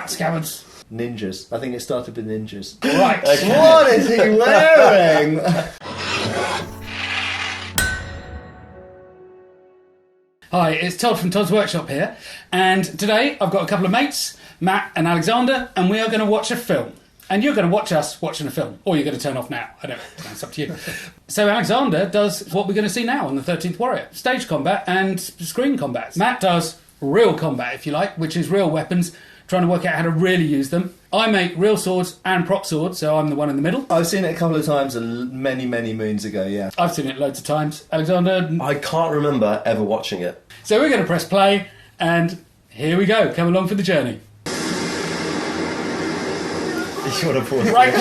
Backscabbers. Ninjas. I think it started with ninjas. Right. Okay. What is he wearing? Hi, it's Todd from Todd's Workshop here, and today I've got a couple of mates, Matt and Alexander, and we are going to watch a film. And you're going to watch us watching a film, or you're going to turn off now. I don't know, it's up to you. So Alexander does what we're going to see now on the 13th Warrior, stage combat and screen combat. Matt does real combat, if you like, which is real weapons, trying to work out how to really use them. I make real swords and prop swords, so I'm the one in the middle. I've seen it a couple of times, many, many moons ago, yeah. I've seen it loads of times. Alexander? I can't remember ever watching it. So we're going to press play, and here we go. Come along for the journey. You want to pause? Right.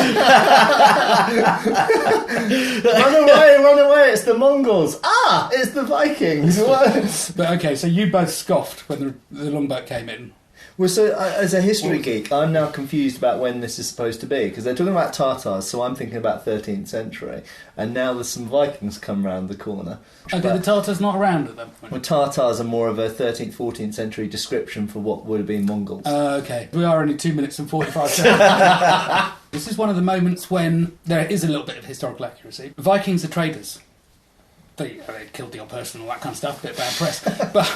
Run away, it's the Mongols. Ah, it's the Vikings. But okay, so you both scoffed when the longboat came in. Well, so as a history geek, I'm now confused about when this is supposed to be, because they're talking about Tartars, so I'm thinking about 13th century, and now there's some Vikings come round the corner. Okay, the Tartars not around at that point. Well, Tartars are more of a 13th, 14th century description for what would have been Mongols. Okay, we are only 2 minutes and 45 seconds. This is one of the moments when there is a little bit of historical accuracy. Vikings are traders. They killed the odd person and all that kind of stuff, a bit bad press. But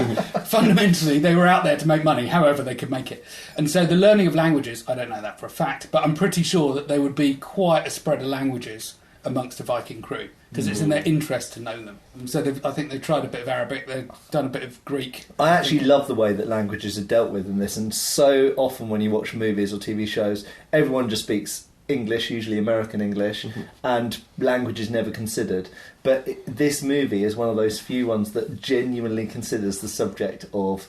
fundamentally, they were out there to make money, however they could make it. And so the learning of languages, I don't know that for a fact, but I'm pretty sure that there would be quite a spread of languages amongst the Viking crew, because it's in their interest to know them. And so I think they've tried a bit of Arabic, they've done a bit of Greek. I actually love the way that languages are dealt with in this, and so often when you watch movies or TV shows, everyone just speaks English, usually American English, and language is never considered. But this movie is one of those few ones that genuinely considers the subject of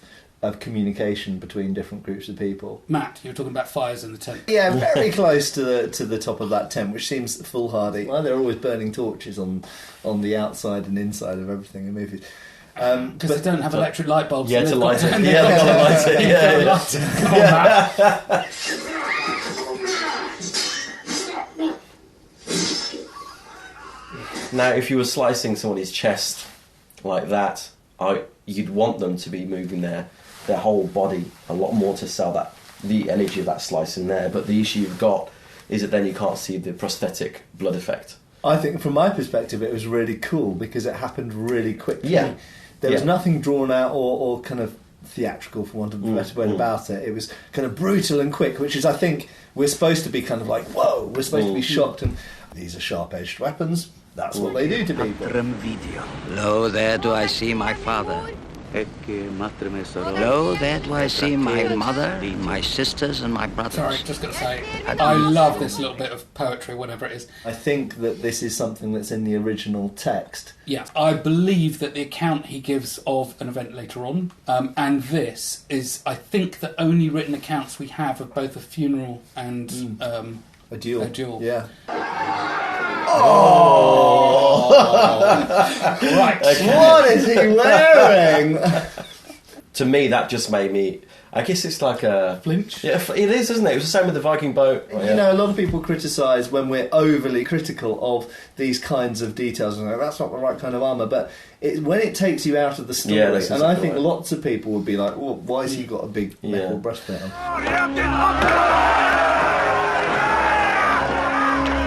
communication between different groups of people. Matt, you were talking about fires in the tent. Yeah, very close to the top of that tent, which seems foolhardy. Well, they're always burning torches on the outside and inside of everything in movies. Because they don't have electric light bulbs. Yeah, to light it. Yeah, they've got to light it. Yeah. Come on, Matt. Now, if you were slicing somebody's chest like that, you'd want them to be moving their whole body a lot more to sell the energy of that slice in there. But the issue you've got is that then you can't see the prosthetic blood effect. I think, from my perspective, it was really cool because it happened really quickly. Yeah. There was nothing drawn out or kind of theatrical, for want of a better word, about it. It was kind of brutal and quick, which is, I think, we're supposed to be kind of like, whoa, we're supposed to be shocked, and these are sharp-edged weapons. That's what they do to people. Lo, there do I see my father. Lo, there do I see my mother, my sisters and my brothers. Sorry, just got to say, I love this little bit of poetry, whatever it is. I think that this is something that's in the original text. Yeah, I believe that the account he gives of an event later on, and this is, I think, the only written accounts we have of both a funeral and A duel. A duel. Yeah. Oh! Right. Okay. What is he wearing? To me, that just made me... I guess it's like a... Flinch? Yeah, it is, isn't it? It was the same with the Viking boat. You know, a lot of people criticise when we're overly critical of these kinds of details, and that's not the right kind of armour, but when it takes you out of the story, and exactly I think lots of people would be like, well, why has he got a big metal breastplate on?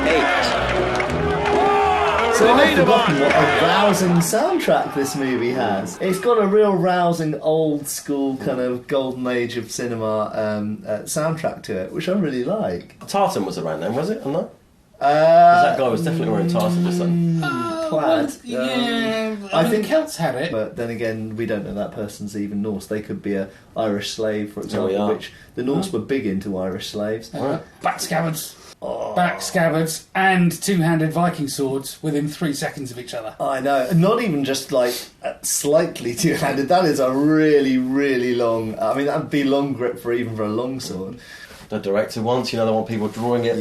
8. So I've forgotten what a rousing soundtrack this movie has. It's got a real rousing, old school kind of golden age of cinema soundtrack to it, which I really like. Tartan was around then, was it? Or not? That guy was definitely wearing tartan or something. Plaid. Yeah, I think Celts had it. But then again, we don't know that person's even Norse. They could be a Irish slave, for example, which the Norse were big into Irish slaves. Backscabbards. Backscabbards and two-handed Viking swords within 3 seconds of each other. I know, and not even just like slightly two-handed. That is a really, really long. I mean, that'd be long grip for a long sword. The director wants, they want people drawing it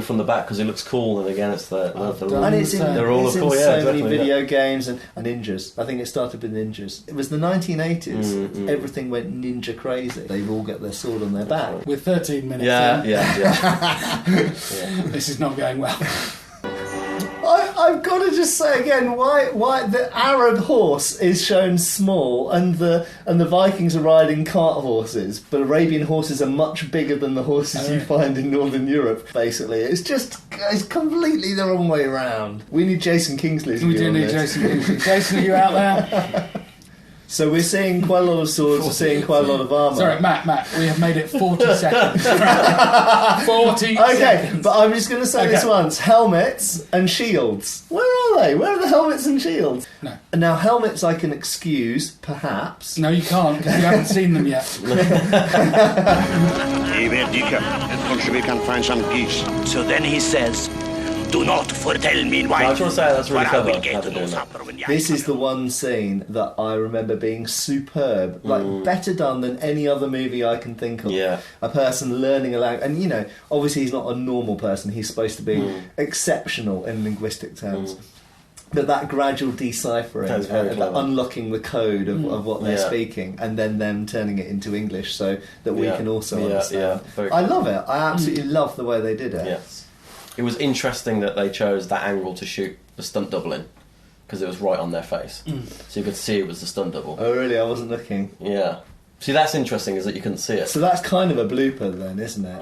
from the back because it looks cool, and again, it's they're all cool. So many video games and ninjas. I think it started with ninjas. It was the 1980s. Everything went ninja crazy. They've all got their sword on their back. With 13 minutes in. Yeah. This is not going well. I I've got to just say again, why the Arab horse is shown small, and the Vikings are riding cart horses, but Arabian horses are much bigger than the horses you find in Northern Europe. Basically, it's completely the wrong way around. We need Jason Kingsley's view. We do need Jason Kingsley. Jason, are you out there? So we're seeing quite a lot of swords, we're seeing quite a lot of armour. Sorry, Matt, we have made it 40 seconds. 40 Okay, seconds. but I'm just going to say this once. Helmets and shields. Where are they? Where are the helmets and shields? No. Now, helmets I can excuse, perhaps. No, you can't, because you haven't seen them yet. We can find some geese. So then he says, do not foretell meanwhile. I just want to say that's really for I will clever. get how to they're know doing that. supper when This is the one scene that I remember being superb. Like, better done than any other movie I can think of. Yeah. A person learning a language. And, you know, obviously he's not a normal person. He's supposed to be exceptional in linguistic terms. But that gradual deciphering, That's very that clever. unlocking the code of what they're Yeah. speaking, and then them turning it into English so that we Yeah. can also Yeah, understand. yeah, very I love it. I absolutely love the way they did it. Yes. It was interesting that they chose that angle to shoot the stunt double in, because it was right on their face. So you could see it was the stunt double. Oh, really? I wasn't looking. Yeah. See, that's interesting, is that you couldn't see it. So that's kind of a blooper then, isn't it?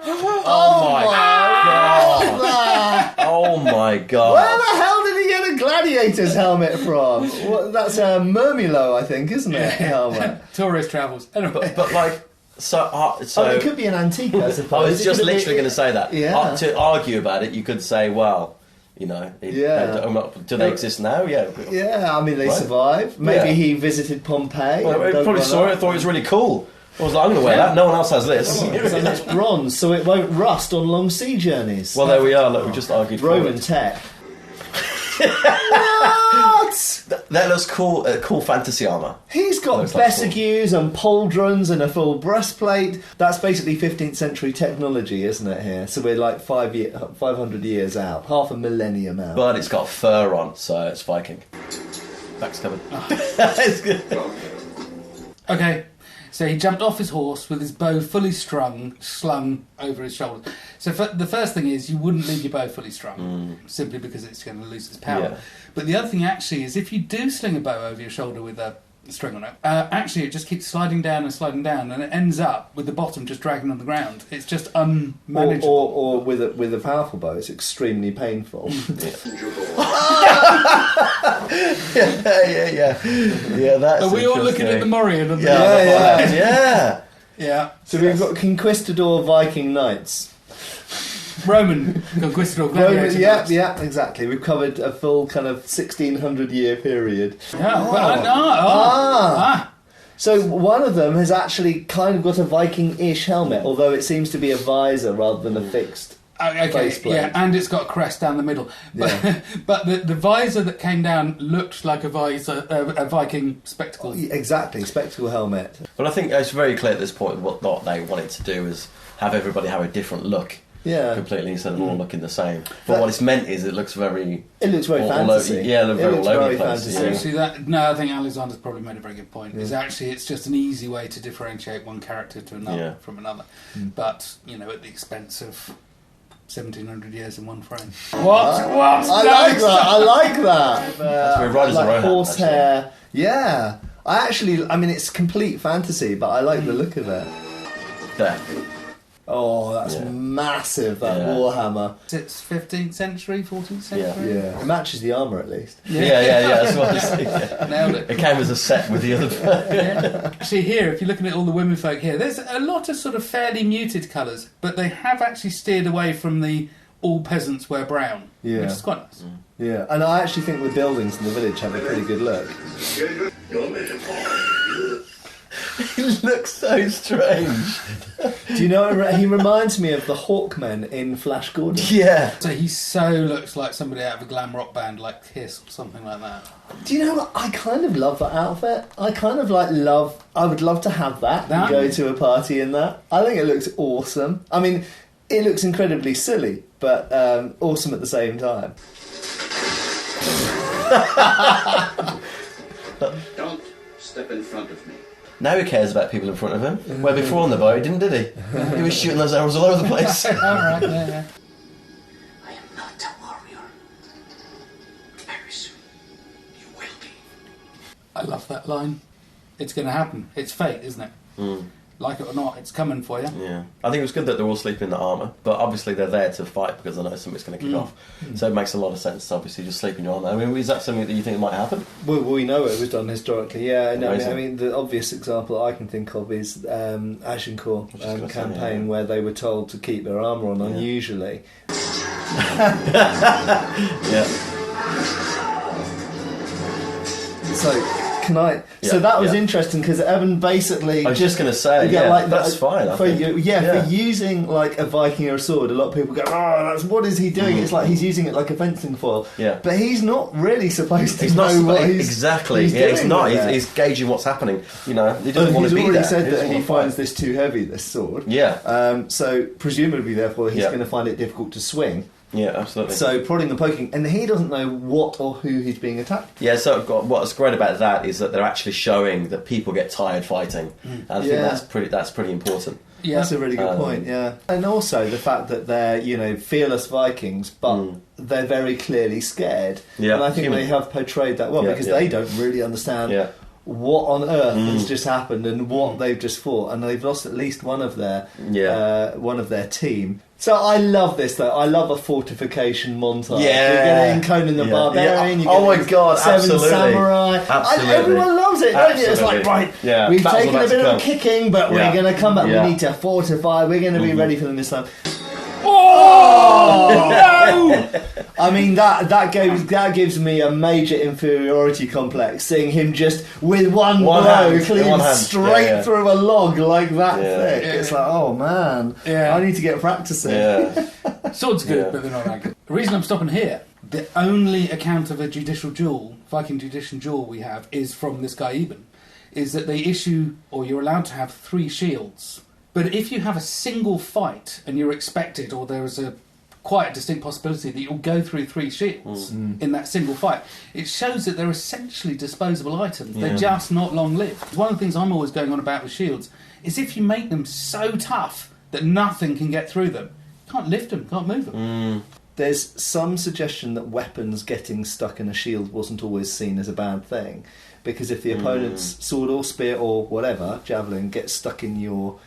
Oh my god! Oh my god! Where the hell did he get a gladiator's helmet from? That's a Murmilo, I think, isn't it? Helmet. Tourist travels. Anyway. But like, so It could be an antique, I suppose. I was just It could literally be- going to say that. Yeah. To argue about it, you could say, well, you know, do they exist now? Yeah. Yeah, I mean, they Right. survived. Maybe Yeah. he visited Pompeii. Well, and I dug probably one saw up. it, thought it was really cool. I was like, I'm going to wear that. No one else has this. So it's bronze, so it won't rust on long sea journeys. Well, there we are. Look, we just argued. for Roman it. tech. What? That looks cool. Cool fantasy armor. He's got Looks like besigues and pauldrons and a full breastplate. That's basically 15th century technology, isn't it, here? So we're like 500 years out, half a millennium out. But it's got fur on, so it's Viking. Back's covered. It's good. Okay, so he jumped off his horse with his bow fully slung over his shoulders. So the first thing is you wouldn't leave your bow fully strung, simply because it's going to lose its power. Yeah. But the other thing actually is if you do sling a bow over your shoulder with a string on it, actually it just keeps sliding down, and it ends up with the bottom just dragging on the ground. It's just unmanageable. Or with a powerful bow, it's extremely painful. Yeah, that's. Are we all looking at the Morian? And Yeah. So we've got Conquistador Viking Knights. Roman Conquistador Roman, gladiators. yeah, exactly. We've covered a full kind of 1600-year period. Yeah. So one of them has actually kind of got a Viking-ish helmet, although it seems to be a visor rather than a fixed. Okay, faceplate. yeah, and it's got a crest down the middle. But, but the visor that came down looked like a visor, a Viking spectacle. Exactly, spectacle helmet. But I think it's very clear at this point what they wanted to do is have everybody have a different look. Yeah. Completely, instead of all looking the same. But what it's meant is it looks very... It looks very all fantasy. over, yeah, It very looks all over very the place. fantasy. Yeah. Actually, I think Alexander's probably made a very good point. Is actually it's just an easy way to differentiate one character to another from another, but at the expense of 1700 years in one frame. What? I like that. I like that. That's where Riders like are right, horsehair. Yeah. I mean, it's complete fantasy, but I like the look of it. There. Oh, that's massive, that Yeah. Warhammer. It's 15th century, 14th century. Yeah. It matches the armour, at least. Yeah, that's what I was thinking. Nailed it. It came as a set with the other... Actually, here, if you're looking at all the women folk here, there's a lot of sort of fairly muted colours, but they have actually steered away from the all peasants wear brown, which is quite nice. Yeah, and I actually think the buildings in the village have a pretty good look. He looks so strange. Do you know, he reminds me of the Hawkmen in Flash Gordon. Yeah. So he so looks like somebody out of a glam rock band like Kiss or something like that. Do you know what? I kind of love that outfit. I would love to have that and go to a party in that. I think it looks awesome. I mean, it looks incredibly silly, but awesome at the same time. Don't step in front of me. Now he cares about people in front of him. Where before on the boat he didn't, did he? He was shooting those arrows all over the place. All right, yeah. I am not a warrior. that line. It's going to happen. It's fate, isn't it? Like it or not, it's coming for you. Yeah, I think it was good that they're all sleeping in the armour, but obviously they're there to fight because they know something's going to kick off. So it makes a lot of sense to obviously just sleep in your armour. I mean, is that something that you think might happen? Well, we know it was done historically, yeah. No, Amazing. I mean, the obvious example I can think of is Agincourt campaign where they were told to keep their armour on unusually. Yeah. So, can I? So that was interesting because Evan basically. I was just going to say, that's fine. For using like a Viking or a sword, a lot of people go, "Oh, what is he doing?" It's like he's using it like a fencing foil. Yeah. But he's not really supposed to He's know not what he's exactly. He's He's doing not. with it. He's gauging what's happening. You know, he doesn't want to be there. He's already said that he doesn't finds want this too heavy, this sword. Yeah. So presumably, therefore, he's Yeah. going to find it difficult to swing. Yeah, absolutely. So prodding and poking, and he doesn't know what or who he's being attacked. Yeah, so what's great about that is that they're actually showing that people get tired fighting. And I think that's pretty important. Yeah. That's a really good point, yeah. And also the fact that they're, fearless Vikings, but they're very clearly scared. Yeah, And I think human. they have portrayed that well, because they don't really understand what on earth has just happened and what they've just fought, and they've lost at least one of their team. So I love this though. I love a fortification montage. Yeah. You're getting Conan the Barbarian. Yeah. You're Oh my getting God, Seven absolutely. Samurai. Absolutely. Everyone loves it, don't you? It's like, right, Yeah. we've Battles taken a about bit to of come. kicking, but we're going to come back. Yeah. We need to fortify. We're going to be ready for them this time. Oh no! I mean that gives me a major inferiority complex, seeing him just with one blow hand, clean one hand. straight through a log like that thick. Yeah. It's like, oh man, Yeah. I need to get practicing. Yeah. Sword's good, Yeah. but they're not that good. The reason I'm stopping here, the only account of a judicial duel, Viking judicial duel we have, is from this guy Eben, is that they issue, or you're allowed to have 3 shields. But if you have a single fight and you're expected, or there is quite a distinct possibility that you'll go through 3 shields in that single fight, it shows that they're essentially disposable items. They're just not long-lived. One of the things I'm always going on about with shields is if you make them so tough that nothing can get through them, you can't lift them, can't move them. There's some suggestion that weapons getting stuck in a shield wasn't always seen as a bad thing, because if the opponent's sword or spear or whatever, javelin, gets stuck in your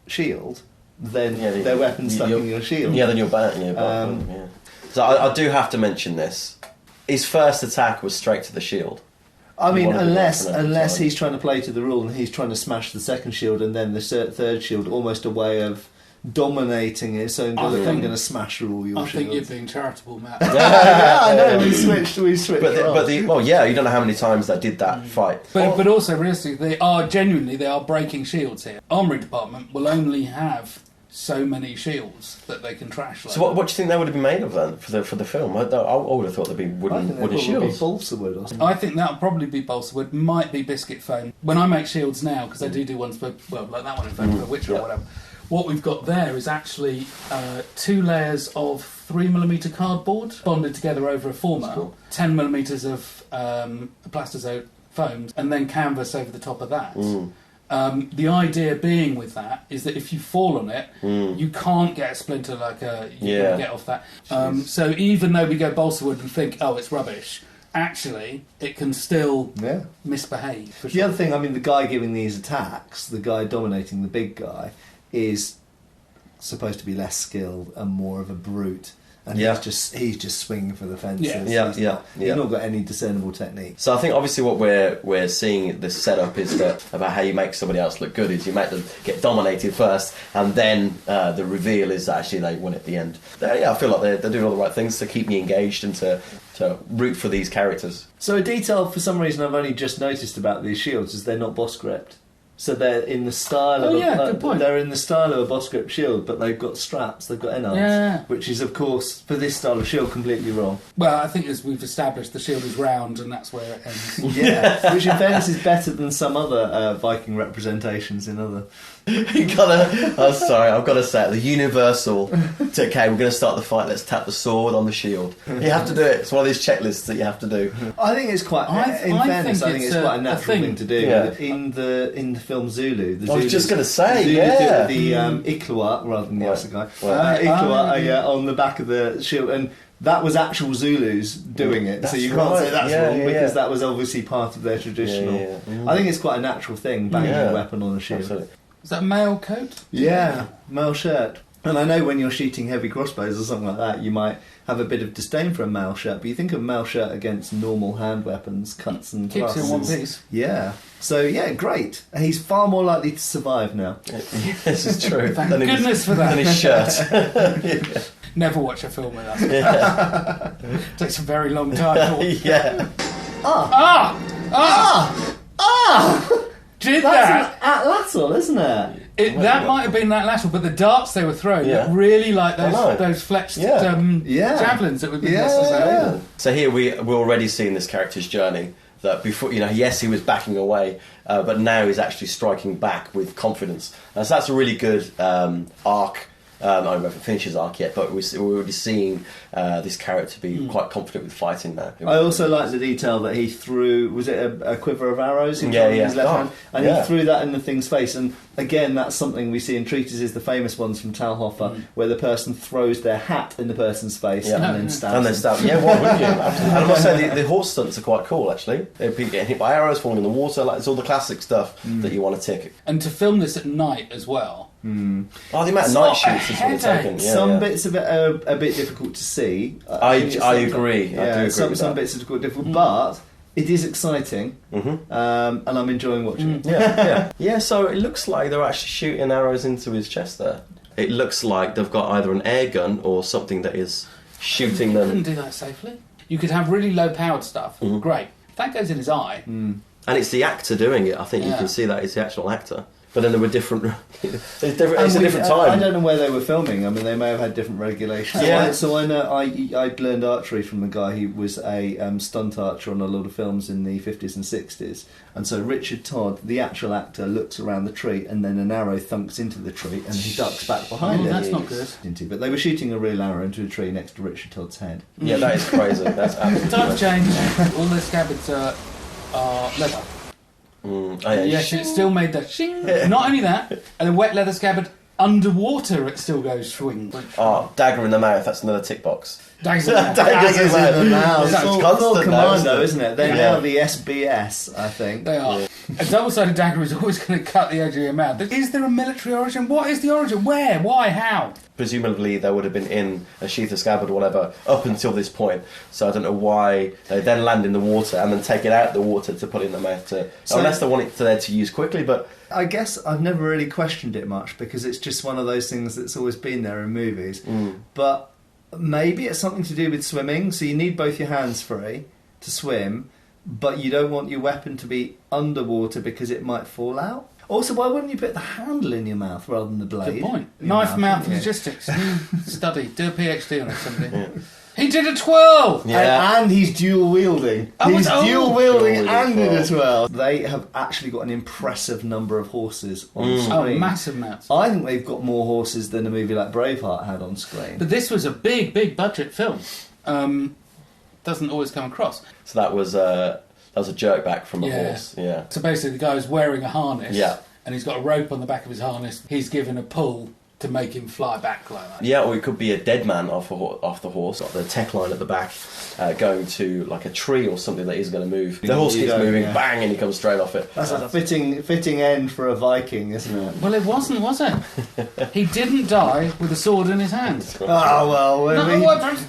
shield, then their weapon's stuck in your shield. Yeah, then you're back. Yeah. So I do have to mention this. His first attack was straight to the shield. I mean, One of the unless weapons. he's trying to play to the rule and he's trying to smash the second shield and then the third shield, almost a way of dominating it. So I'm going to smash through all your I shields. think you're being charitable, Matt. Yeah, I know. We switched. You don't know how many times they did that fight. But also, realistically, they are breaking shields here. Armoury department will only have so many shields that they can trash. Like So what do you think they would have been made of then for the film? I would have thought they'd be wooden shields. Balsa wood or something. I think that'll probably be balsa wood, might be biscuit foam. When I make shields now, because I do ones for, like that one in fact, for Witcher or whatever, what we've got there is actually 2 layers of 3mm cardboard bonded together over a former, 10mm of plastozote foams, and then canvas over the top of that. The idea being with that is that if you fall on it, you can't get a splinter you can get off that. So even though we go balsa wood and think, oh, it's rubbish, actually it can still misbehave. For The sure. other thing, I mean, the guy giving these attacks, the guy dominating the big guy, is supposed to be less skilled and more of a brute. And he's just swinging for the fences. He's not got any discernible technique. So I think obviously what we're seeing this setup is that about how you make somebody else look good is you make them get dominated first, and then the reveal is that actually they win at the end. I feel like they're doing all the right things to keep me engaged and to root for these characters. So a detail, for some reason, I've only just noticed about these shields is they're not boss gripped. So they're in the style of good point. They're in the style of a boss grip shield, but they've got straps, they've got ennards, which is, of course, for this style of shield, completely wrong. Well, I think as we've established, the shield is round, and that's where it ends. Which in fairness is better than some other Viking representations in other. I've got to say it, the universal. Okay, we're going to start the fight. Let's tap the sword on the shield. You have to do it. It's one of these checklists that you have to do. I think it's quite. I think it's quite a natural thing to do. Yeah. In the film Zulu, I was just going to say, Zulu yeah. the Ikluwa rather than the Assegai. Right. Ikluwa on the back of the shield, and that was actual Zulus doing it, so you can't say that's wrong because that was obviously part of their traditional. I think it's quite a natural thing, banging a weapon on a shield. Absolutely. Is that a male coat? Yeah, male shirt. And I know when you're shooting heavy crossbows or something like that, you might have a bit of disdain for a male shirt, but you think of a male shirt against normal hand weapons, cuts and Keeps thrusts. it in one piece. Yeah. So, yeah, great. He's far more likely to survive now. This is true. Thank goodness for that. Than his shirt. Never watch a film with us. Takes a very long time. Yeah. Did That's that? an atlatl, isn't it? That might have been that lateral, but the darts they were throwing looked really like those flexed javelins that would be necessary. So here we're already seeing this character's journey. That before, yes, he was backing away, but now he's actually striking back with confidence. So that's a really good arc. I don't know if it finishes arc yet, but we're already seeing this character be quite confident with fighting now. I also like the detail that he threw, was it a quiver of arrows? His left hand, and he threw that in the thing's face. And again, that's something we see in treatises, the famous ones from Talhofer, where the person throws their hat in the person's face and then stabs them. Yeah, why wouldn't you? Absolutely. And I must say, the horse stunts are quite cool, actually. They're getting hit by arrows, falling in the water, it's all the classic stuff that you want to tick. And to film this at night as well. Oh, the amount of night shoots is what it's taken. Some bits of it are a bit difficult to see. I agree. Yeah, I do agree some bits are difficult, but it is exciting, and I'm enjoying watching it. Yeah, so it looks like they're actually shooting arrows into his chest there. It looks like they've got either an air gun or something that is shooting them. You couldn't do that safely. You could have really low-powered stuff. Great. If that goes in his eye... And it's the actor doing it. I think you can see that it's the actual actor. But then there were different... it's a different time. I don't know where they were filming. I mean, they may have had different regulations. Yeah. So I know I'd learned archery from a guy who was a stunt archer on a lot of films in the 50s and 60s. And so Richard Todd, the actual actor, looks around the tree and then an arrow thunks into the tree and he ducks back behind it. That's not good. But they were shooting a real arrow into a tree next to Richard Todd's head. Yeah, that is crazy. That's absolutely Times change. All the scabbards are leather. Yes, it still made that shing. Not only that, and a wet leather scabbard underwater, it still goes swing. Dagger in the mouth. That's another tick box. Daggers in the mouth. That's full constant commando, isn't it? They're now the SBS, I think. They are. A double-sided dagger is always going to cut the edge of your mouth. Is there a military origin? What is the origin? Where? Why? How? Presumably they would have been in a sheath, a scabbard or whatever up until this point. So I don't know why they then land in the water and then take it out of the water to put it in the mouth. Unless they want it there to use quickly, but... I guess I've never really questioned it much because it's just one of those things that's always been there in movies. But maybe it's something to do with swimming. So you need both your hands free to swim, but you don't want your weapon to be underwater because it might fall out. Also, why wouldn't you put the handle in your mouth rather than the blade? Good point. Knife mouth logistics. New study. Do a PhD on it someday. He did a twirl! Yeah. And he's dual wielding. He's dual wielding and did a twirl. They have actually got an impressive number of horses on screen. Oh, massive amounts. I think they've got more horses than a movie like Braveheart had on screen. But this was a big, big budget film. Doesn't always come across. So that was a jerk back from a horse. Yeah. So basically the guy's wearing a harness. Yeah. And he's got a rope on the back of his harness. He's given a pull to make him fly back like that. Yeah, or it could be a dead man off the horse. Got the tech line at the back, going to like a tree or something that is going to move. The horse keeps moving, bang, and he comes straight off it. That's a fitting end for a Viking, isn't it? Well, it wasn't, was it? He didn't die with a sword in his hand. Oh well,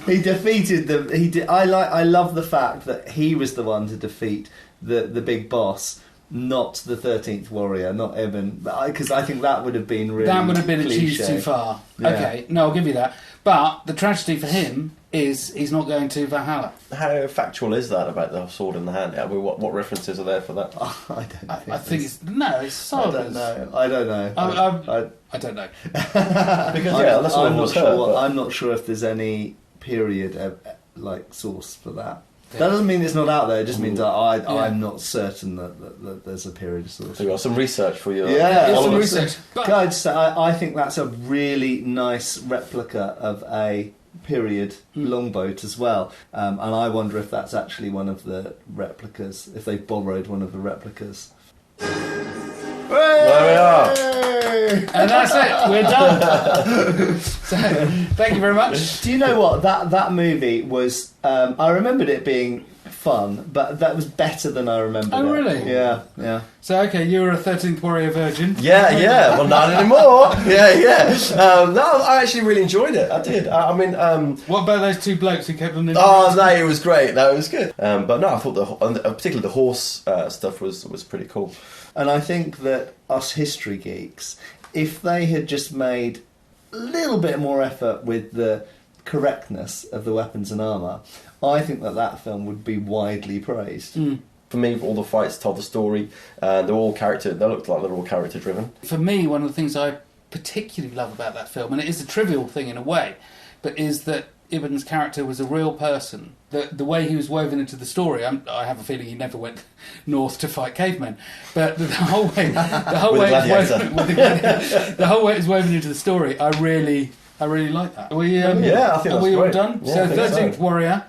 he defeated them. I love the fact that he was the one to defeat the big boss. Not the 13th warrior, not Evan, because I think that would have been really That would have been cliche. a cheese too far. Yeah. Okay, no, I'll give you that. But the tragedy for him is he's not going to Valhalla. How factual is that about the sword in the hand? I mean, what references are there for that? I think it's solid. I don't know. I don't know. Because that's what was heard. I'm not sure if there's any period source for that. That doesn't mean it's not out there. It just means I'm not certain that there's a period source. So you got some research for your some research. Guys, I think that's a really nice replica of a period longboat as well, and I wonder if that's actually one of the replicas. If they borrowed one of the replicas. There we are. And that's it. We're done. So, thank you very much. Do you know what? That movie was... I remembered it being fun, but that was better than I remembered it. Oh, really? Yeah. So, okay, you were a 13th Warrior virgin. Yeah. Well, not anymore. Yeah. No, I actually really enjoyed it. I did. I mean, what about those two blokes who kept on... Oh, no, it was great. No, it was good. But no, I thought particularly the horse stuff was pretty cool. And I think that us history geeks, if they had just made a little bit more effort with the correctness of the weapons and armour, I think that film would be widely praised. For me, all the fights told the story. They're all character. They looked like they're all character driven. For me, one of the things I particularly love about that film, and it is a trivial thing in a way, but is that Ibn's character was a real person. The way he was woven into the story, I have a feeling he never went north to fight cavemen, but the whole way it was woven into the story, I really like that. I think that's are we all great. done? Yeah, So I think 13th Warrior.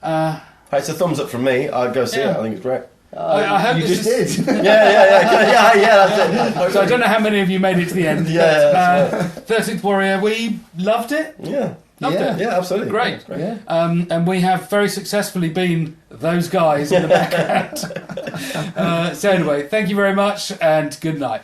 Hey, it's a thumbs up from me. I'd go see it. I think it's great. I hope you this just is... did. Yeah, that's it. So I don't know how many of you made it to the end. Yeah, but, 13th Warrior, we loved it. Yeah. Loved it. Yeah, absolutely. Great. Yeah. And we have very successfully been those guys in the background. So anyway, thank you very much and good night.